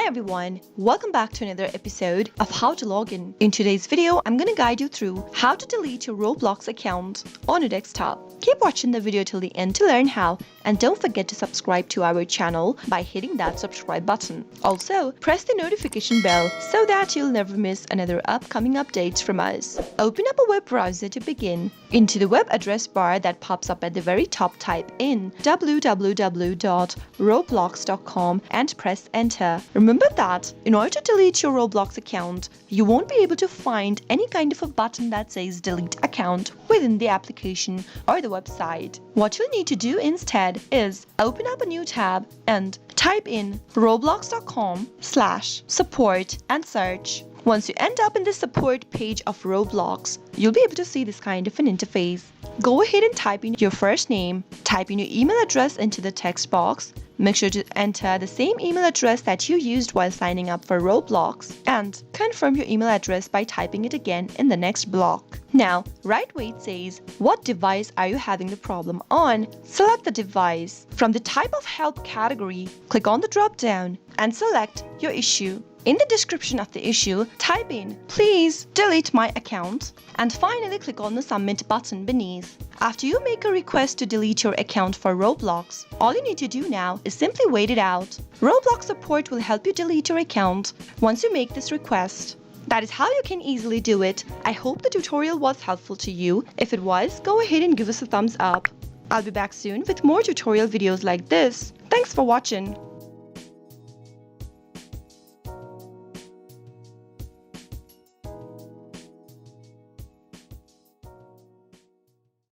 Hi everyone, welcome back to another episode of How to Log In. In today's video, I'm going to guide you through how to delete your Roblox account on your desktop. Keep watching the video till the end to learn how, and don't forget to subscribe to our channel by hitting that subscribe button. Also, press the notification bell so that you'll never miss another upcoming updates from us. Open up a web browser to begin. Into the web address bar that pops up at the very top, type in www.roblox.com and press enter. Remember that in order to delete your Roblox account, you won't be able to find any kind of a button that says delete account within the application or the website. What you'll need to do instead is open up a new tab and type in roblox.com/support and search. Once you end up in the support page of Roblox, you'll be able to see this kind of an interface. Go ahead and type in your first name, type in your email address into the text box. Make sure to enter the same email address that you used while signing up for Roblox, and confirm your email address by typing it again in the next block. Now, right where it says, what device are you having the problem on? Select the device. From the type of help category, click on the drop down and select your issue. In the description of the issue, type in, please delete my account, and finally click on the submit button beneath. After you make a request to delete your account for Roblox, all you need to do now is simply wait it out. Roblox support will help you delete your account once you make this request. That is how you can easily do it. I hope the tutorial was helpful to you. If it was, go ahead and give us a thumbs up. I'll be back soon with more tutorial videos like this. Thanks for watching.